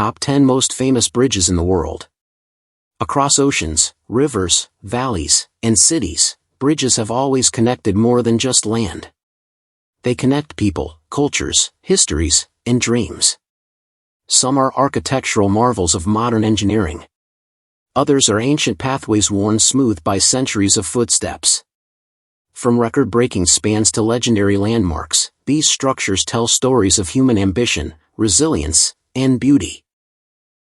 top 10 most famous bridges in the world. Across oceans, rivers, valleys, and cities, bridges have always connected more than just land. They connect people, cultures, histories, and dreams. Some are architectural marvels of modern engineering. Others are ancient pathways worn smooth by centuries of footsteps. From record-breaking spans to legendary landmarks, these structures tell stories of human ambition, resilience, and beauty.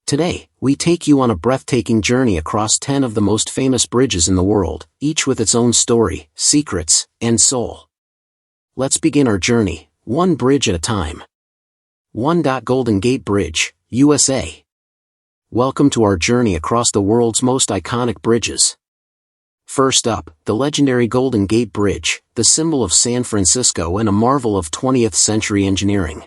Today, we take you on a breathtaking journey across 10 of the most famous bridges in the world, each with its own story, secrets, and soul. Let's begin our journey, one bridge at a time. 1. Golden Gate Bridge, USA. Welcome to our journey across the world's most iconic bridges. First up, the legendary Golden Gate Bridge, the symbol of San Francisco and a marvel of 20th century engineering.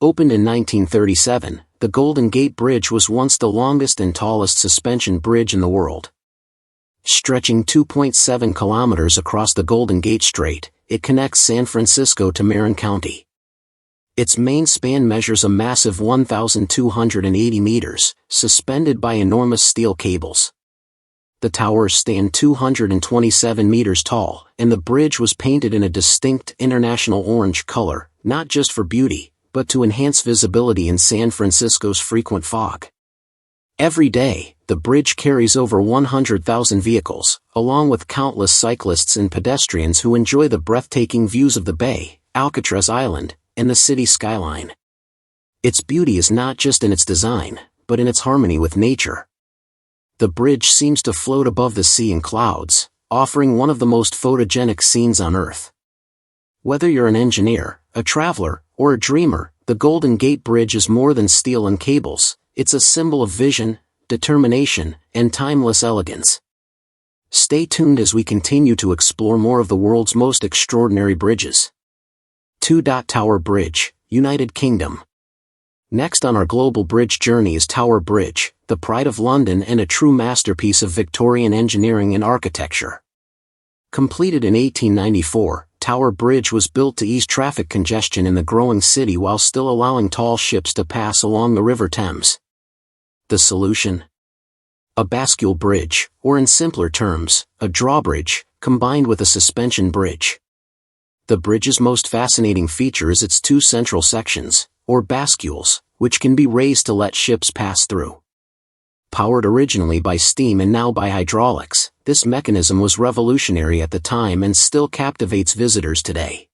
Opened in 1937, the Golden Gate Bridge was once the longest and tallest suspension bridge in the world. Stretching 2.7 kilometers across the Golden Gate Strait, it connects San Francisco to Marin County. Its main span measures a massive 1,280 meters, suspended by enormous steel cables. The towers stand 227 meters tall, and the bridge was painted in a distinct international orange color, not just for beauty, but to enhance visibility in San Francisco's frequent fog. Every day, the bridge carries over 100,000 vehicles, along with countless cyclists and pedestrians who enjoy the breathtaking views of the bay, Alcatraz Island, and the city skyline. Its beauty is not just in its design, but in its harmony with nature. The bridge seems to float above the sea in clouds, offering one of the most photogenic scenes on Earth. Whether you're an engineer, a traveler, or a dreamer, the Golden Gate Bridge is more than steel and cables. It's a symbol of vision, determination, and timeless elegance. Stay tuned as we continue to explore more of the world's most extraordinary bridges. 2. Tower Bridge, United Kingdom. Next on our global bridge journey is Tower Bridge, the pride of London and a true masterpiece of Victorian engineering and architecture. Completed in 1894, Tower Bridge was built to ease traffic congestion in the growing city while still allowing tall ships to pass along the River Thames. The solution? A bascule bridge, or in simpler terms, a drawbridge, combined with a suspension bridge. The bridge's most fascinating feature is its two central sections, or bascules, which can be raised to let ships pass through. Powered originally by steam and now by hydraulics, this mechanism was revolutionary at the time and still captivates visitors today.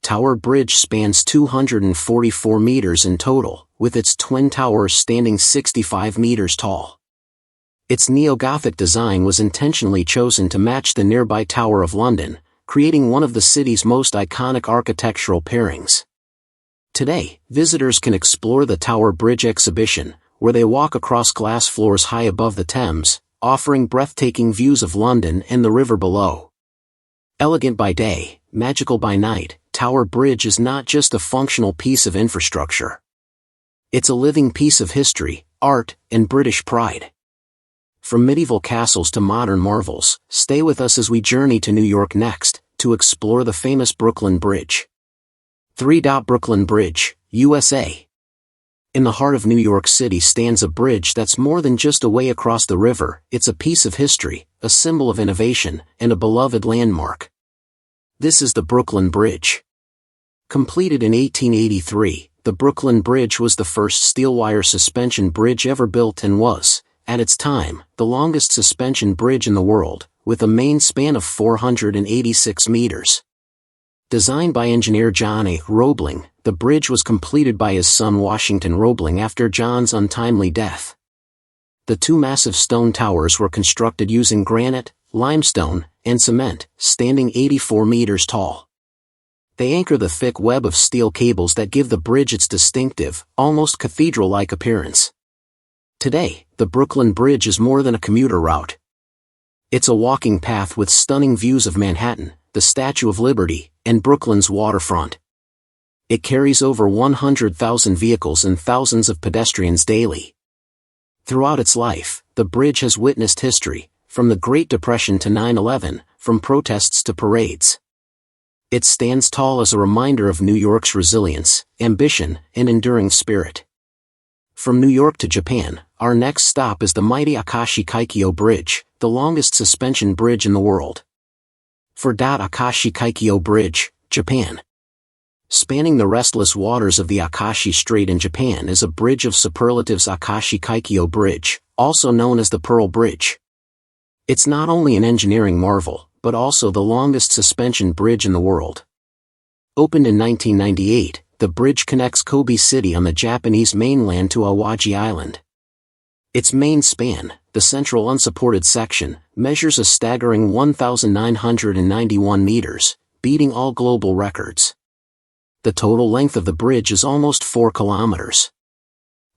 Tower Bridge spans 244 meters in total, with its twin towers standing 65 meters tall. Its neo-Gothic design was intentionally chosen to match the nearby Tower of London, creating one of the city's most iconic architectural pairings. Today, visitors can explore the Tower Bridge exhibition, where they walk across glass floors high above the Thames, offering breathtaking views of London and the river below. Elegant by day, magical by night, Tower Bridge is not just a functional piece of infrastructure. It's a living piece of history, art, and British pride. From medieval castles to modern marvels, stay with us as we journey to New York next, to explore the famous Brooklyn Bridge. 3. Brooklyn Bridge, USA. In the heart of New York City stands a bridge that's more than just a way across the river. It's a piece of history, a symbol of innovation, and a beloved landmark. This is the Brooklyn Bridge. Completed in 1883, the Brooklyn Bridge was the first steel-wire suspension bridge ever built and was, at its time, the longest suspension bridge in the world, with a main span of 486 meters. Designed by engineer John A. Roebling, the bridge was completed by his son Washington Roebling after John's untimely death. The two massive stone towers were constructed using granite, limestone, and cement, standing 84 meters tall. They anchor the thick web of steel cables that give the bridge its distinctive, almost cathedral-like appearance. Today, the Brooklyn Bridge is more than a commuter route. It's a walking path with stunning views of Manhattan, the Statue of Liberty, and Brooklyn's waterfront. It carries over 100,000 vehicles and thousands of pedestrians daily. Throughout its life, the bridge has witnessed history, from the Great Depression to 9/11, from protests to parades. It stands tall as a reminder of New York's resilience, ambition, and enduring spirit. From New York to Japan, our next stop is the mighty Akashi Kaikyo Bridge, the longest suspension bridge in the world. Akashi Kaikyo Bridge, Japan. Spanning the restless waters of the Akashi Strait in Japan is a bridge of superlatives. Akashi Kaikyo Bridge, also known as the Pearl Bridge. It's not only an engineering marvel, but also the longest suspension bridge in the world. Opened in 1998, the bridge connects Kobe City on the Japanese mainland to Awaji Island. Its main span, the central unsupported section, measures a staggering 1,991 meters, beating all global records. The total length of the bridge is almost 4 kilometers.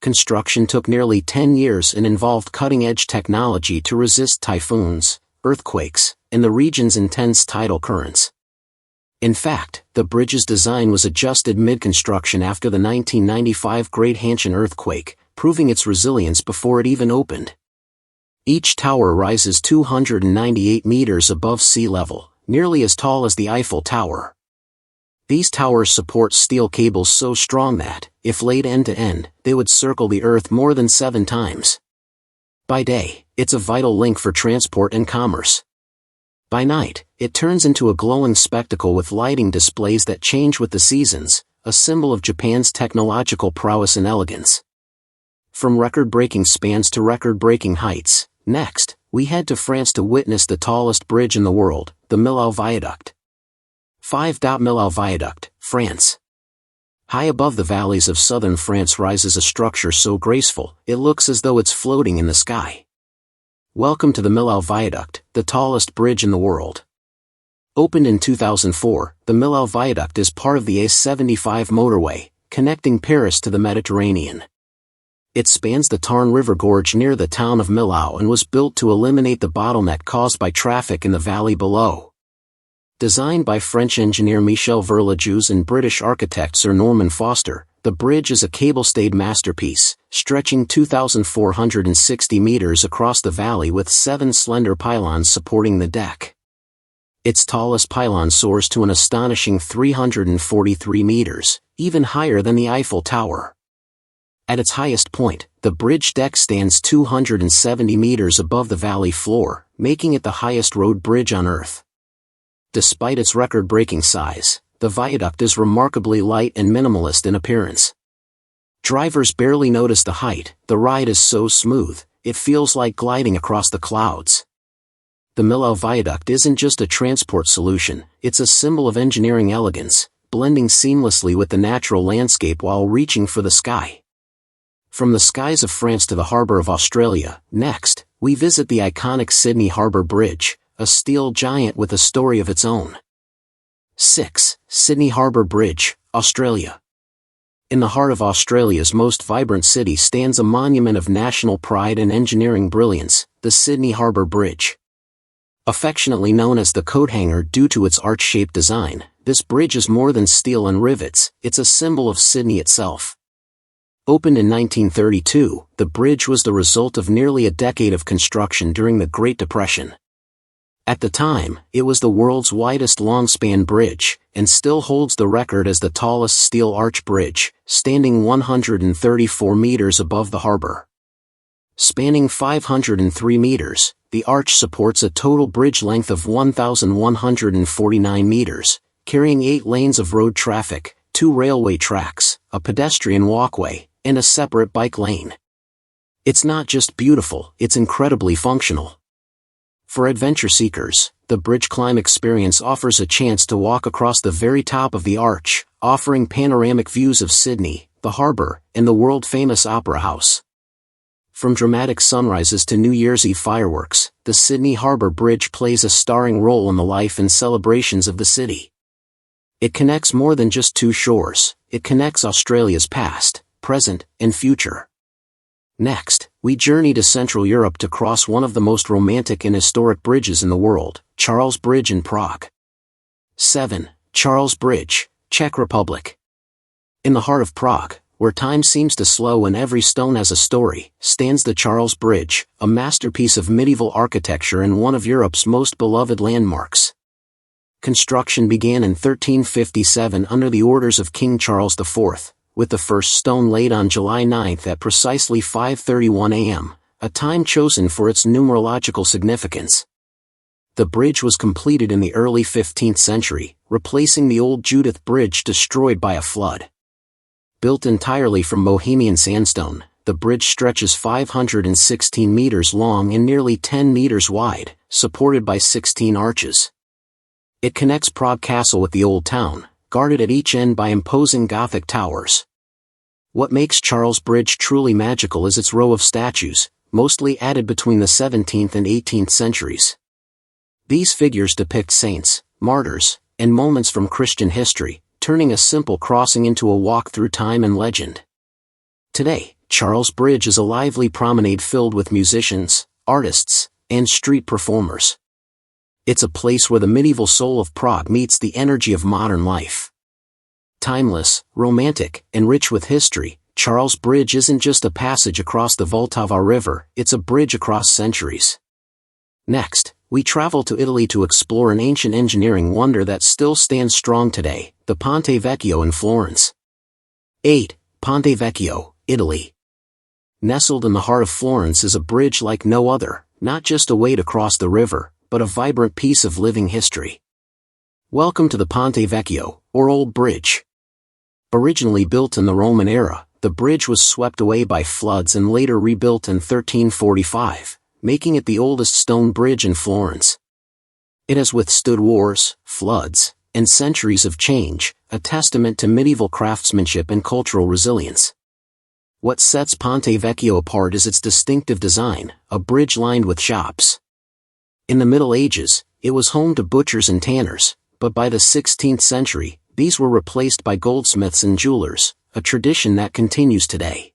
Construction took nearly 10 years and involved cutting-edge technology to resist typhoons, earthquakes, and the region's intense tidal currents. In fact, the bridge's design was adjusted mid-construction after the 1995 Great Hanshin earthquake, proving its resilience before it even opened. Each tower rises 298 meters above sea level, nearly as tall as the Eiffel Tower. These towers support steel cables so strong that, if laid end to end, they would circle the Earth more than 7 times. By day, it's a vital link for transport and commerce. By night, it turns into a glowing spectacle with lighting displays that change with the seasons, a symbol of Japan's technological prowess and elegance. From record-breaking spans to record-breaking heights, next, we head to France to witness the tallest bridge in the world, the Millau Viaduct. 5. Millau Viaduct, France. High above the valleys of southern France rises a structure so graceful, it looks as though it's floating in the sky. Welcome to the Millau Viaduct, the tallest bridge in the world. Opened in 2004, the Millau Viaduct is part of the A75 motorway, connecting Paris to the Mediterranean. It spans the Tarn River gorge near the town of Millau and was built to eliminate the bottleneck caused by traffic in the valley below. Designed by French engineer Michel Verlajoux and British architect Sir Norman Foster, the bridge is a cable-stayed masterpiece, stretching 2,460 meters across the valley with 7 slender pylons supporting the deck. Its tallest pylon soars to an astonishing 343 meters, even higher than the Eiffel Tower. At its highest point, the bridge deck stands 270 meters above the valley floor, making it the highest road bridge on Earth. Despite its record-breaking size, the viaduct is remarkably light and minimalist in appearance. Drivers barely notice the height, the ride is so smooth, it feels like gliding across the clouds. The Millau Viaduct isn't just a transport solution, it's a symbol of engineering elegance, blending seamlessly with the natural landscape while reaching for the sky. From the skies of France to the harbor of Australia, next, we visit the iconic Sydney Harbour Bridge, a steel giant with a story of its own. 6. Sydney Harbour Bridge, Australia. In the heart of Australia's most vibrant city stands a monument of national pride and engineering brilliance, the Sydney Harbour Bridge. Affectionately known as the coat hanger due to its arch-shaped design, this bridge is more than steel and rivets, it's a symbol of Sydney itself. Opened in 1932, the bridge was the result of nearly a decade of construction during the Great Depression. At the time, it was the world's widest long-span bridge, and still holds the record as the tallest steel arch bridge, standing 134 meters above the harbor. Spanning 503 meters, the arch supports a total bridge length of 1,149 meters, carrying 8 lanes of road traffic, 2 railway tracks, a pedestrian walkway, and a separate bike lane. It's not just beautiful, it's incredibly functional. For adventure seekers, the bridge climb experience offers a chance to walk across the very top of the arch, offering panoramic views of Sydney, the harbour, and the world-famous Opera House. From dramatic sunrises to New Year's Eve fireworks, the Sydney Harbour Bridge plays a starring role in the life and celebrations of the city. It connects more than just 2 shores, it connects Australia's past, present, and future. Next, we journey to Central Europe to cross one of the most romantic and historic bridges in the world, Charles Bridge in Prague. 7. Charles Bridge, Czech Republic. In the heart of Prague, where time seems to slow and every stone has a story, stands the Charles Bridge, a masterpiece of medieval architecture and one of Europe's most beloved landmarks. Construction began in 1357 under the orders of King Charles IV, with the first stone laid on July 9 at precisely 5:31 a.m., a time chosen for its numerological significance. The bridge was completed in the early 15th century, replacing the old Judith Bridge destroyed by a flood. Built entirely from Bohemian sandstone, the bridge stretches 516 meters long and nearly 10 meters wide, supported by 16 arches. It connects Prague Castle with the Old Town, guarded at each end by imposing Gothic towers. What makes Charles Bridge truly magical is its row of statues, mostly added between the 17th and 18th centuries. These figures depict saints, martyrs, and moments from Christian history, turning a simple crossing into a walk through time and legend. Today, Charles Bridge is a lively promenade filled with musicians, artists, and street performers. It's a place where the medieval soul of Prague meets the energy of modern life. Timeless, romantic, and rich with history, Charles Bridge isn't just a passage across the Vltava River, it's a bridge across centuries. Next, we travel to Italy to explore an ancient engineering wonder that still stands strong today, the Ponte Vecchio in Florence. 8. Ponte Vecchio, Italy. Nestled in the heart of Florence is a bridge like no other, not just a way to cross the river, but a vibrant piece of living history. Welcome to the Ponte Vecchio, or Old Bridge. Originally built in the Roman era, the bridge was swept away by floods and later rebuilt in 1345, making it the oldest stone bridge in Florence. It has withstood wars, floods, and centuries of change, a testament to medieval craftsmanship and cultural resilience. What sets Ponte Vecchio apart is its distinctive design, a bridge lined with shops. In the Middle Ages, it was home to butchers and tanners, but by the 16th century, these were replaced by goldsmiths and jewelers, a tradition that continues today.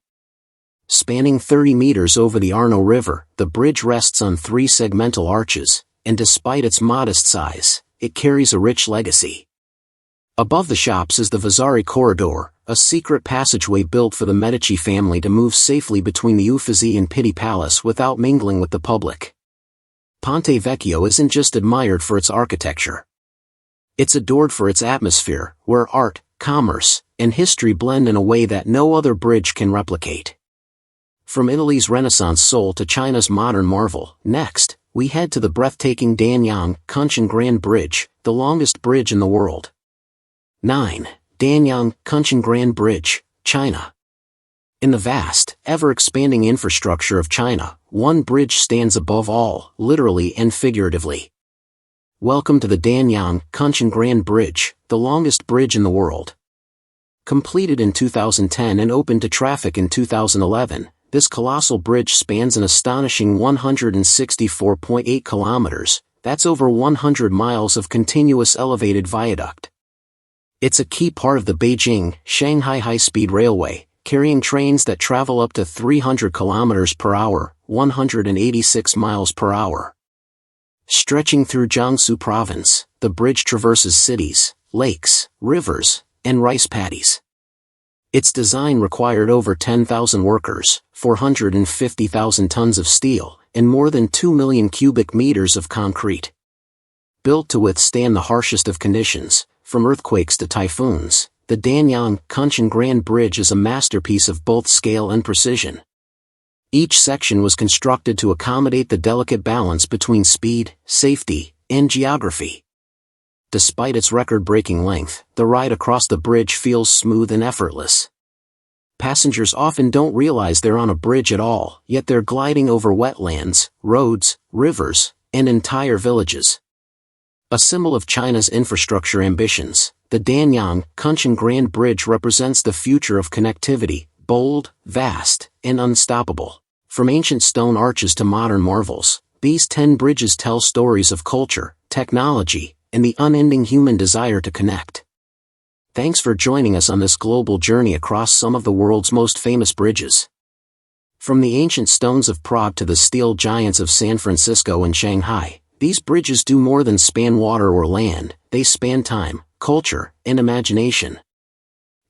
Spanning 30 meters over the Arno River, the bridge rests on 3 segmental arches, and despite its modest size, it carries a rich legacy. Above the shops is the Vasari Corridor, a secret passageway built for the Medici family to move safely between the Uffizi and Pitti Palace without mingling with the public. Ponte Vecchio isn't just admired for its architecture. It's adored for its atmosphere, where art, commerce, and history blend in a way that no other bridge can replicate. From Italy's Renaissance soul to China's modern marvel, next, we head to the breathtaking Danyang Kunshan Grand Bridge, the longest bridge in the world. 9. Danyang Kunshan Grand Bridge, China. In the vast, ever-expanding infrastructure of China, one bridge stands above all, literally and figuratively. Welcome to the Danyang Kunshan Grand Bridge, the longest bridge in the world. Completed in 2010 and opened to traffic in 2011, this colossal bridge spans an astonishing 164.8 kilometers, that's over 100 miles of continuous elevated viaduct. It's a key part of the Beijing-Shanghai high-speed railway, carrying trains that travel up to 300 kilometers per hour, 186 miles per hour. Stretching through Jiangsu province, the bridge traverses cities, lakes, rivers, and rice paddies. Its design required over 10,000 workers, 450,000 tons of steel, and more than 2 million cubic meters of concrete. Built to withstand the harshest of conditions, from earthquakes to typhoons, the Danyang Kunshan Grand Bridge is a masterpiece of both scale and precision. Each section was constructed to accommodate the delicate balance between speed, safety, and geography. Despite its record-breaking length, the ride across the bridge feels smooth and effortless. Passengers often don't realize they're on a bridge at all, yet they're gliding over wetlands, roads, rivers, and entire villages. A symbol of China's infrastructure ambitions, the Danyang Kunshan Grand Bridge represents the future of connectivity, bold, vast, and unstoppable. From ancient stone arches to modern marvels, these 10 bridges tell stories of culture, technology, and the unending human desire to connect. Thanks for joining us on this global journey across some of the world's most famous bridges. From the ancient stones of Prague to the steel giants of San Francisco and Shanghai, these bridges do more than span water or land, they span time, culture, and imagination.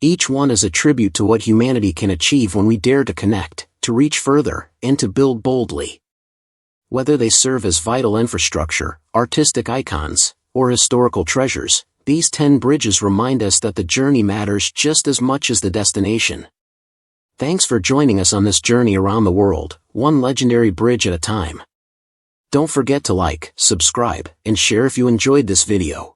Each one is a tribute to what humanity can achieve when we dare to connect, to reach further, and to build boldly. Whether they serve as vital infrastructure, artistic icons, or historical treasures, These 10 bridges remind us that the journey matters just as much as the destination. Thanks for joining us on this journey around the world, one legendary bridge at a time. Don't forget to like, subscribe, and share if you enjoyed this video.